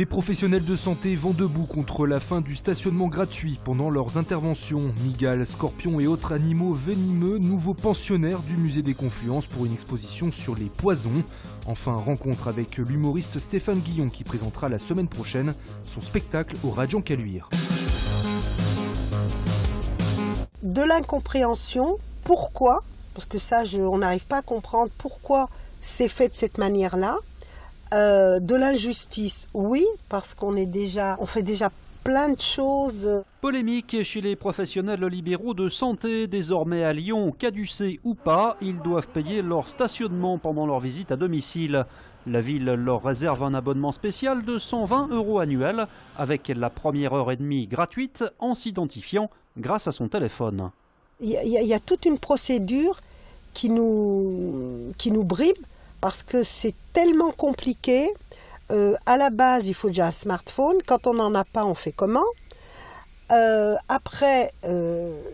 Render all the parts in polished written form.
Les professionnels de santé vont debout contre la fin du stationnement gratuit pendant leurs interventions. Mygales, scorpions et autres animaux venimeux, nouveaux pensionnaires du musée des Confluences pour une exposition sur les poisons. Enfin, rencontre avec l'humoriste Stéphane Guillon qui présentera la semaine prochaine son spectacle au Radjan Caluire. De l'incompréhension, pourquoi, parce que ça on n'arrive pas à comprendre pourquoi c'est fait de cette manière-là. De l'injustice, oui, parce on fait déjà plein de choses. Polémique chez les professionnels libéraux de santé. Désormais à Lyon, caducés ou pas, ils doivent payer leur stationnement pendant leur visite à domicile. La ville leur réserve un abonnement spécial de 120 € annuels avec la première heure et demie gratuite en s'identifiant grâce à son téléphone. Il y a toute une procédure qui nous bribe. Parce que c'est tellement compliqué. À la base, il faut déjà un smartphone. Quand on n'en a pas, on fait comment ? Après,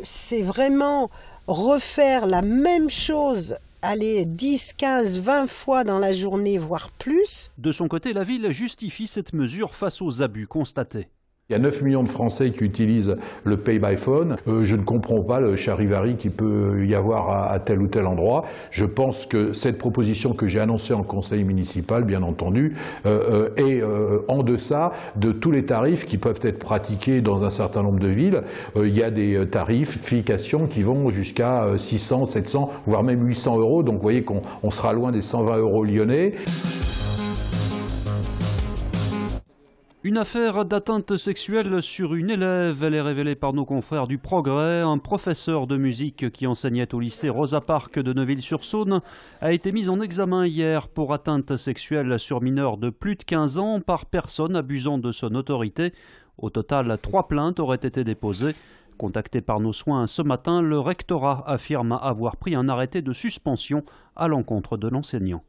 c'est vraiment refaire la même chose, aller 10, 15, 20 fois dans la journée, voire plus. De son côté, la ville justifie cette mesure face aux abus constatés. Il y a 9 millions de Français qui utilisent le Pay by Phone. Je ne comprends pas le charivari qu'il peut y avoir à tel ou tel endroit. Je pense que cette proposition que j'ai annoncée en conseil municipal, bien entendu, est en deçà de tous les tarifs qui peuvent être pratiqués dans un certain nombre de villes. Il y a des tarifications qui vont jusqu'à 600, 700, voire même 800 €. Donc vous voyez qu'on sera loin des 120 € lyonnais. Une affaire d'atteinte sexuelle sur une élève, elle est révélée par nos confrères du Progrès. Un professeur de musique qui enseignait au lycée Rosa Parks de Neuville-sur-Saône a été mis en examen hier pour atteinte sexuelle sur mineur de plus de 15 ans par personne abusant de son autorité. Au total, 3 plaintes auraient été déposées. Contacté par nos soins ce matin, le rectorat affirme avoir pris un arrêté de suspension à l'encontre de l'enseignant.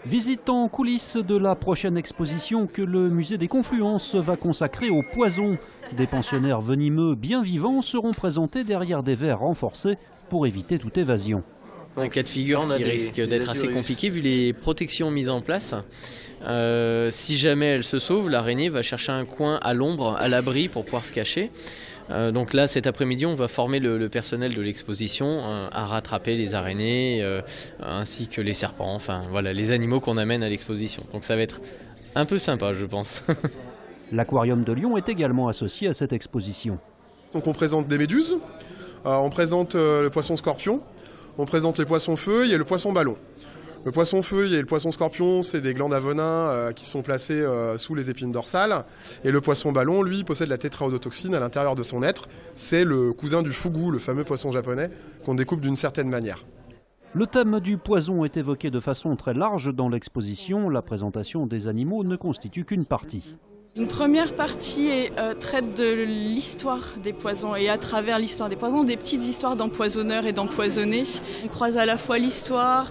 Visite en coulisses de la prochaine exposition que le musée des Confluences va consacrer aux poisons. Des pensionnaires venimeux bien vivants seront présentés derrière des verres renforcés pour éviter toute évasion. Un cas de figure qui risque d'être assez compliqué vu les protections mises en place. Si jamais elle se sauve, l'araignée va chercher un coin à l'ombre, à l'abri pour pouvoir se cacher. Donc là, cet après-midi, on va former le personnel de l'exposition à rattraper les araignées ainsi que les serpents, enfin voilà, les animaux qu'on amène à l'exposition. Donc ça va être un peu sympa, je pense. L'Aquarium de Lyon est également associé à cette exposition. Donc on présente des méduses, on présente le poisson scorpion, on présente les poissons feuilles et le poisson ballon. Le poisson feuille et le poisson scorpion, c'est des glandes à venin qui sont placées sous les épines dorsales. Et le poisson ballon, lui, possède la tétraodotoxine à l'intérieur de son être. C'est le cousin du fugu, le fameux poisson japonais, qu'on découpe d'une certaine manière. Le thème du poison est évoqué de façon très large dans l'exposition. La présentation des animaux ne constitue qu'une partie. Une première partie traite de l'histoire des poisons et à travers l'histoire des poisons, des petites histoires d'empoisonneurs et d'empoisonnés. On croise à la fois l'histoire,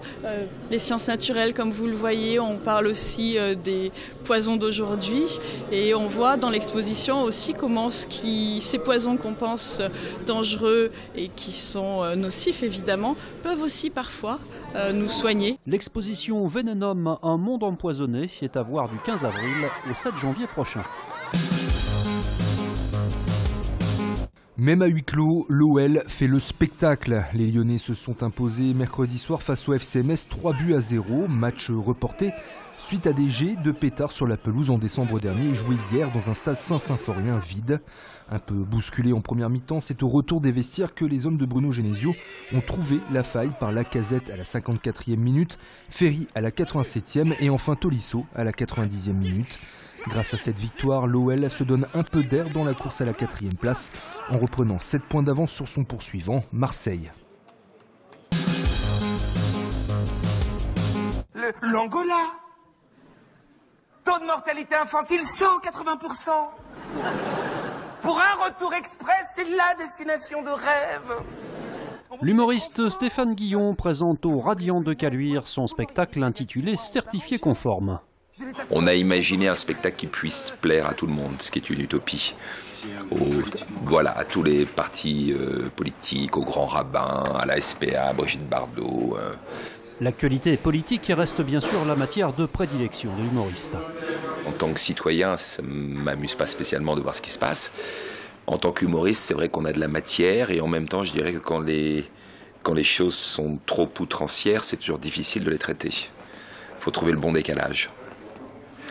les sciences naturelles comme vous le voyez, on parle aussi des poisons d'aujourd'hui et on voit dans l'exposition aussi comment ces poisons qu'on pense dangereux et qui sont nocifs évidemment, peuvent aussi parfois nous soigner. L'exposition Vénénum, un monde empoisonné est à voir du 15 avril au 7 janvier prochain. Même à huis clos, l'OL fait le spectacle. Les Lyonnais se sont imposés mercredi soir face au FC Metz 3-0. Match reporté suite à des jets de pétards sur la pelouse en décembre dernier et joué hier dans un stade Saint-Symphorien vide. Un peu bousculé en première mi-temps, c'est au retour des vestiaires que les hommes de Bruno Genesio ont trouvé la faille par Lacazette à la 54e minute, Ferry à la 87e et enfin Tolisso à la 90e minute. Grâce à cette victoire, l'OL se donne un peu d'air dans la course à la 4e place en reprenant 7 points d'avance sur son poursuivant, Marseille. L'Angola, taux de mortalité infantile 180%. Pour un retour express, c'est la destination de rêve. L'humoriste Stéphane Guillon présente au Radjan de Caluire son spectacle intitulé Certifié conforme. On a imaginé un spectacle qui puisse plaire à tout le monde, ce qui est une utopie. À tous les partis politiques, aux grands rabbins, à la SPA, à Brigitte Bardot. L'actualité politique reste bien sûr la matière de prédilection de l'humoriste. En tant que citoyen, ça ne m'amuse pas spécialement de voir ce qui se passe. En tant qu'humoriste, c'est vrai qu'on a de la matière et en même temps, je dirais que quand les choses sont trop outrancières, c'est toujours difficile de les traiter. Il faut trouver le bon décalage.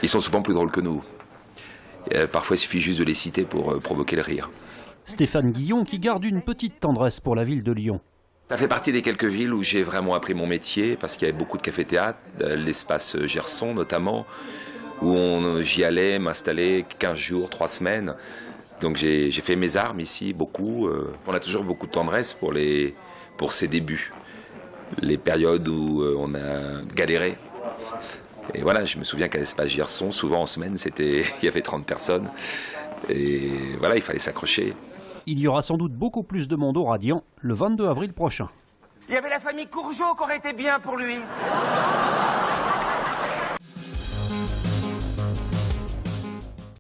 Ils sont souvent plus drôles que nous. Parfois, il suffit juste de les citer pour provoquer le rire. Stéphane Guillon qui garde une petite tendresse pour la ville de Lyon. Ça fait partie des quelques villes où j'ai vraiment appris mon métier parce qu'il y avait beaucoup de cafés-théâtres, l'espace Gerson notamment, où j'y allais m'installer 15 jours, 3 semaines. Donc j'ai fait mes armes ici, beaucoup. On a toujours beaucoup de tendresse pour ces débuts, les périodes où on a galéré. Et voilà, je me souviens qu'à l'espace Gerson, souvent en semaine, il y avait 30 personnes. Et voilà, il fallait s'accrocher. Il y aura sans doute beaucoup plus de monde au Radiant le 22 avril prochain. Il y avait la famille Courgeot qui aurait été bien pour lui.